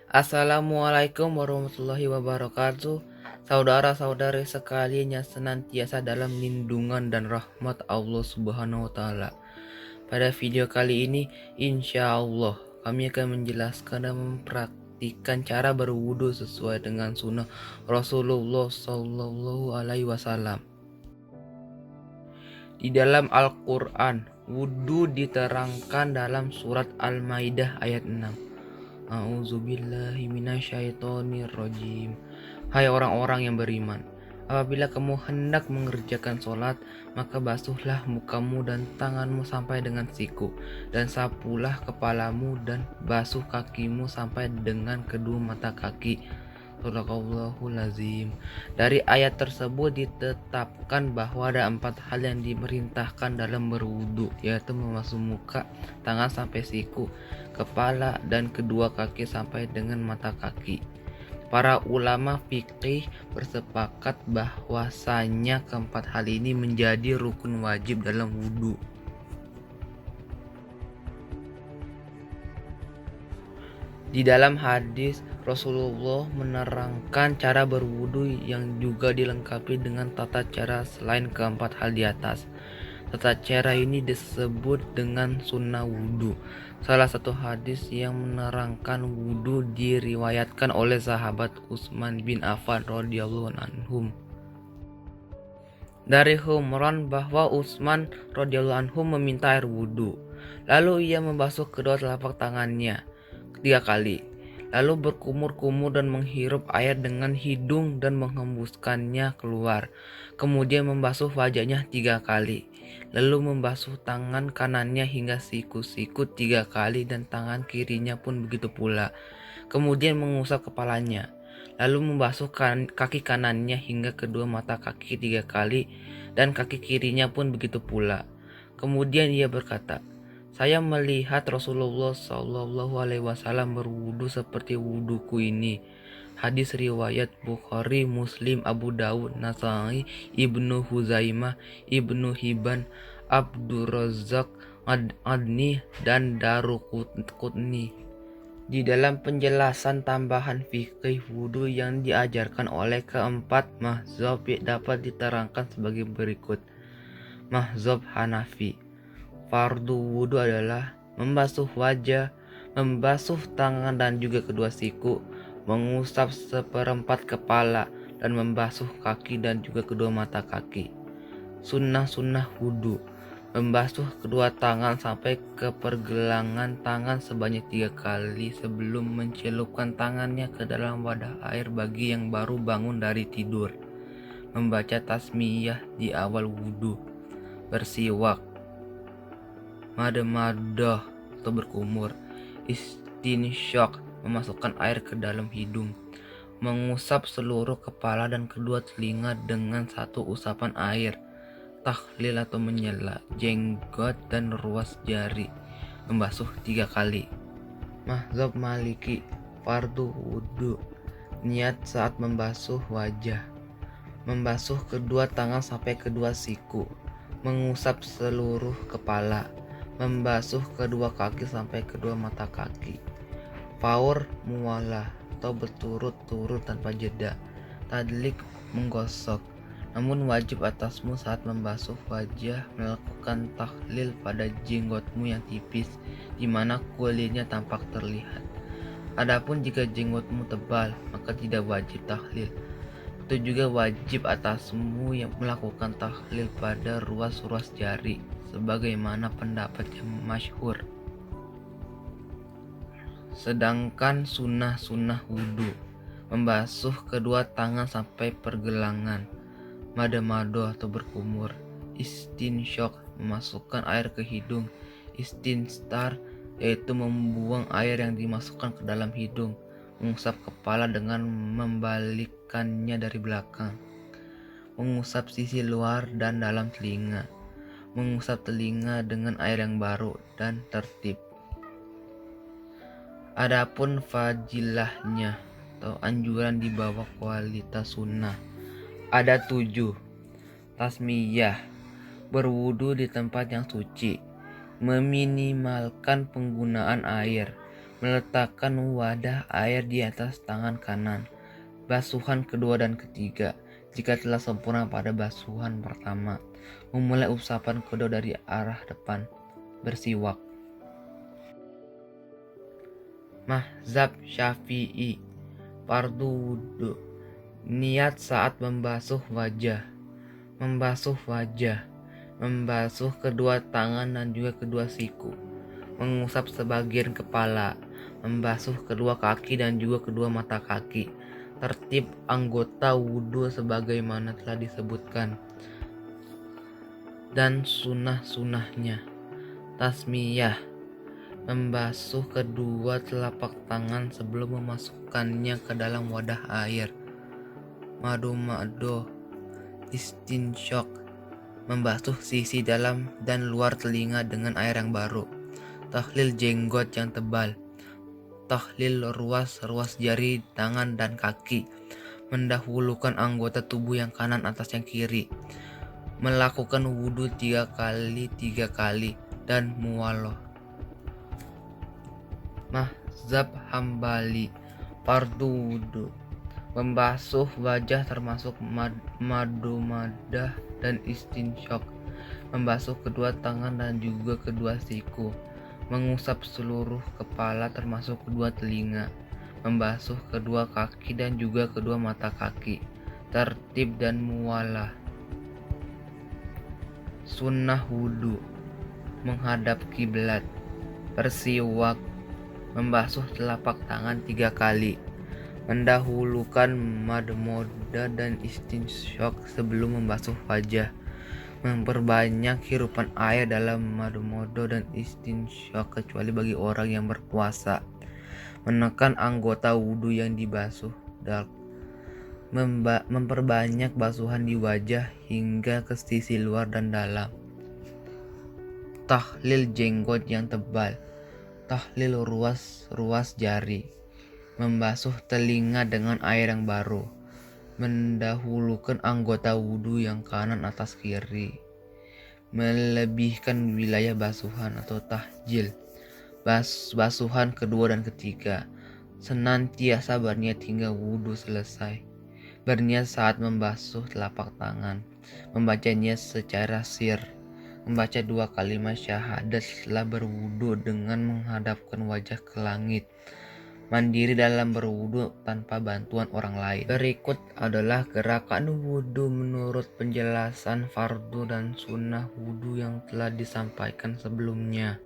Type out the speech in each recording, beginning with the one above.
Assalamualaikum warahmatullahi wabarakatuh. Saudara-saudari sekalian yang senantiasa dalam lindungan dan rahmat Allah Subhanahu wa Ta'ala. Pada video kali ini, insya Allah kami akan menjelaskan dan mempraktikkan cara berwudu sesuai dengan sunnah Rasulullah Sallallahu Alaihi Wasallam. Di dalam Al-Quran, wudu diterangkan dalam surat Al-Maidah ayat 6. A'udzubillahi minasyaitonirrajim. Hai orang-orang yang beriman, apabila kamu hendak mengerjakan sholat, maka basuhlah mukamu dan tanganmu sampai dengan siku, dan sapulah kepalamu dan basuh kakimu sampai dengan kedua mata kaki. Sadaqallahul azim. Dari ayat tersebut ditetapkan bahwa ada 4 hal yang diperintahkan dalam berwudu, yaitu membasuh muka, tangan sampai siku, kepala, dan kedua kaki sampai dengan mata kaki. Para ulama fikih bersepakat bahwasanya keempat hal ini menjadi rukun wajib dalam wudu. Di dalam hadis, Rasulullah menerangkan cara berwudu yang juga dilengkapi dengan tata cara selain keempat hal di atas. Tata cara ini disebut dengan sunnah wudu. Salah satu hadis yang menerangkan wudu diriwayatkan oleh sahabat Utsman bin Affan radhiyallahu anhum. Dari Humran bahwa Utsman radhiyallahu anhu meminta air wudu. Lalu ia membasuh kedua telapak tangannya 3 kali. Lalu berkumur-kumur dan menghirup air dengan hidung dan menghembuskannya keluar. Kemudian membasuh wajahnya 3 kali. Lalu membasuh tangan kanannya hingga siku-siku 3 kali dan tangan kirinya pun begitu pula. Kemudian mengusap kepalanya. Lalu membasuh kaki kanannya hingga kedua mata kaki 3 kali dan kaki kirinya pun begitu pula. Kemudian ia berkata, saya melihat Rasulullah Shallallahu Alaihi Wasallam berwudu seperti wuduku ini. Hadis riwayat Bukhari, Muslim, Abu Dawud, Nasai, Ibnu Huzaimah, Ibnu Hibban, Abdurrazzaq, Adni, dan Daruqutni. Di dalam penjelasan tambahan fikih wudu yang diajarkan oleh keempat mazhab dapat diterangkan sebagai berikut. Mazhab Hanafi, fardu wudu adalah membasuh wajah, membasuh tangan dan juga kedua siku, mengusap seperempat kepala, dan membasuh kaki dan juga kedua mata kaki. Sunnah-sunnah wudu, membasuh kedua tangan sampai ke pergelangan tangan sebanyak 3 kali sebelum mencelupkan tangannya ke dalam wadah air bagi yang baru bangun dari tidur. Membaca tasmiyah di awal wudu. Bersiwak, mada-madah atau berkumur. Istinsyak, memasukkan air ke dalam hidung. Mengusap seluruh kepala dan kedua telinga dengan satu usapan air. Tahlil atau menyela jenggot dan ruas jari, membasuh 3 kali. Mazhab Maliki, fardu wudu, niat saat membasuh wajah, membasuh kedua tangan sampai kedua siku, mengusap seluruh kepala, membasuh kedua kaki sampai kedua mata kaki. Faur muwalah atau berturut-turut tanpa jeda. Tadlik, menggosok. Namun wajib atasmu saat membasuh wajah melakukan tahlil pada jenggotmu yang tipis, di mana kulitnya tampak terlihat. Adapun jika jenggotmu tebal, maka tidak wajib tahlil. Itu juga wajib atasmu yang melakukan tahlil pada ruas-ruas jari, sebagaimana pendapat yang masyhur. Sedangkan sunnah-sunnah wudu, membasuh kedua tangan sampai pergelangan, mada-mado atau berkumur, istinsyak, memasukkan air ke hidung, istinstar, yaitu membuang air yang dimasukkan ke dalam hidung, mengusap kepala dengan membalikkannya dari belakang, mengusap sisi luar dan dalam telinga, mengusap telinga dengan air yang baru dan tertib. Adapun fadilahnya atau anjuran di bawah kualitas sunnah ada 7. Tasmiyah, berwudu di tempat yang suci, meminimalkan penggunaan air, Meletakkan wadah air di atas tangan kanan. Basuhan kedua dan ketiga. Jika telah sempurna pada basuhan pertama, memulai usapan kedua dari arah depan. Bersiwak. Mazhab Syafi'i. Fardu wudu. Niat saat membasuh wajah. Membasuh wajah. Membasuh kedua tangan dan juga kedua siku. Mengusap sebagian kepala. Membasuh kedua kaki dan juga kedua mata kaki. Tertib anggota wudhu sebagaimana telah disebutkan. Dan sunnah-sunnahnya. Tasmiyah. Membasuh kedua telapak tangan sebelum memasukkannya ke dalam wadah air. Madu-madu. Istinsyaq. Membasuh sisi dalam dan luar telinga dengan air yang baru. Tahlil jenggot yang tebal. Tahlil ruas-ruas jari tangan dan kaki. Mendahulukan anggota tubuh yang kanan atas yang kiri. Melakukan wudhu 3 kali dan muwaloh. Mazhab Hambali. Fardu wudhu. Membasuh wajah termasuk madu-madah dan istinsyaq. Membasuh kedua tangan dan juga kedua siku. Mengusap seluruh kepala termasuk kedua telinga. Membasuh kedua kaki dan juga kedua mata kaki. Tertib dan muwalah. Sunnah wudhu. Menghadap kiblat. Bersiwak. Membasuh telapak tangan 3 kali. Mendahulukan madmoda dan istinsyaq sebelum membasuh wajah. Memperbanyak hirupan air dalam madmoda dan istinsyaq kecuali bagi orang yang berpuasa. Menekan anggota wudhu yang dibasuh. Memperbanyak basuhan di wajah hingga ke sisi luar dan dalam. Tahlil jenggot yang tebal. Tahlil ruas jari. Membasuh telinga dengan air yang baru. Mendahulukan anggota wudhu yang kanan atas kiri. Melebihkan wilayah basuhan atau tahjil. Basuhan kedua dan ketiga. Senantiasa berniat hingga wudhu selesai. Berniat saat membasuh telapak tangan. Membacanya secara sir. Membaca 2 kalimat syahadat setelah berwudhu dengan menghadapkan wajah ke langit. Mandiri dalam berwudhu tanpa bantuan orang lain. Berikut adalah gerakan wudhu menurut penjelasan fardu dan sunnah wudhu yang telah disampaikan sebelumnya.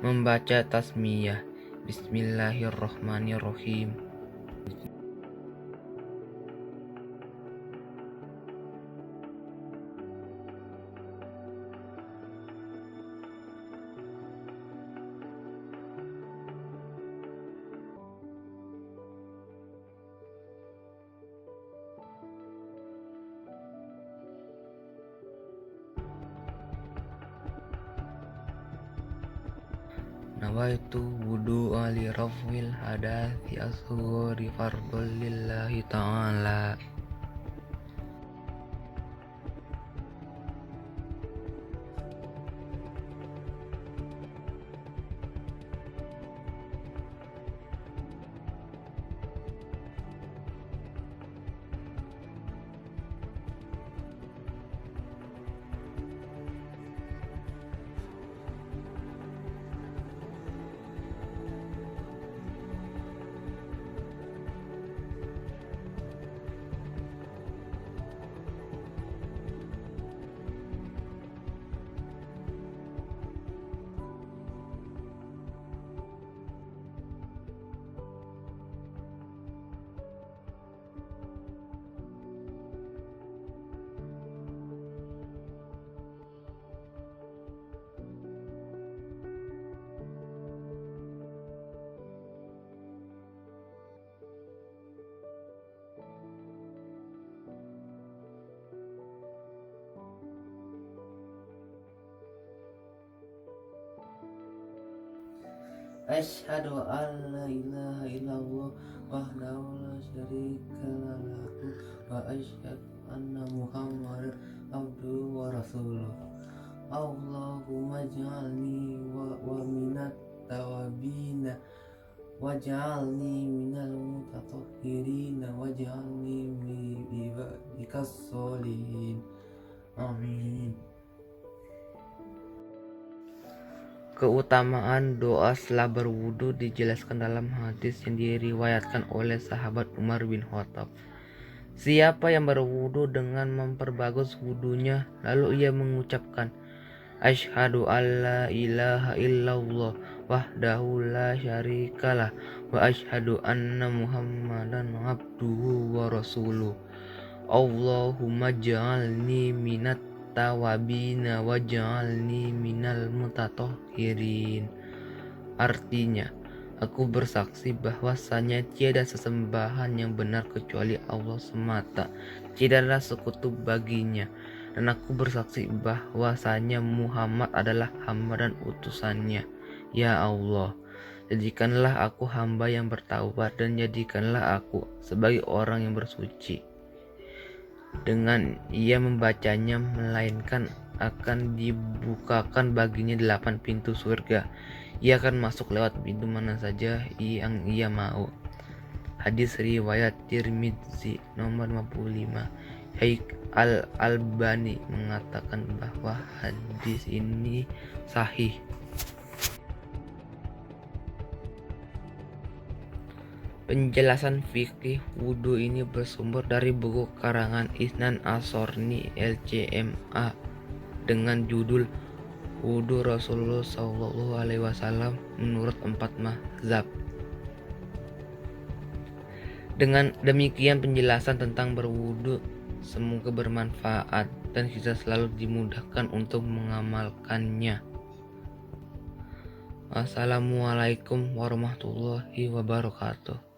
Membaca tasmiyah. Bismillahirrahmanirrahim. Nawaitu wudu'a li raf'il hadathi asghari fardhul lillahi ta'ala. Asyhadu an la ilaha illallah wahdahu la syarika lahu wa asyhadu anna Muhammadan abduhu wa rasuluh. Allahumma ij'alni wa minat tawabina waj'alni minal mutatahhirin waj'alni min ibadikas sholihin. Amin. Keutamaan doa setelah berwudu dijelaskan dalam hadis yang diriwayatkan oleh sahabat Umar bin Khattab. Siapa yang berwudu dengan memperbagus wudunya, lalu ia mengucapkan Asyhadu alla ilaha illallah wahdahu la syarikalah wa asyhadu anna Muhammadan abduhu wa rasuluh. Allahumma ja'alni minat tawabina waj'alni minal mutatahhirin. Artinya, aku bersaksi bahwasanya tiada sesembahan yang benar kecuali Allah semata, tiadalah sekutu baginya, dan aku bersaksi bahwasanya Muhammad adalah hamba dan utusannya. Ya Allah, jadikanlah aku hamba yang bertaubat dan jadikanlah aku sebagai orang yang bersuci. Dengan ia membacanya, melainkan akan dibukakan baginya 8 pintu surga. Ia akan masuk lewat pintu mana saja yang ia mau. Hadis riwayat Tirmidzi nomor 55. Syekh Al-Albani mengatakan bahwa hadis ini sahih. Penjelasan fikih wudhu ini bersumber dari buku karangan Isnan As-Sorni LCMA dengan judul Wudhu Rasulullah SAW menurut 4 mazhab. Dengan demikian penjelasan tentang berwudhu semoga bermanfaat dan kita selalu dimudahkan untuk mengamalkannya. Wassalamualaikum warahmatullahi wabarakatuh.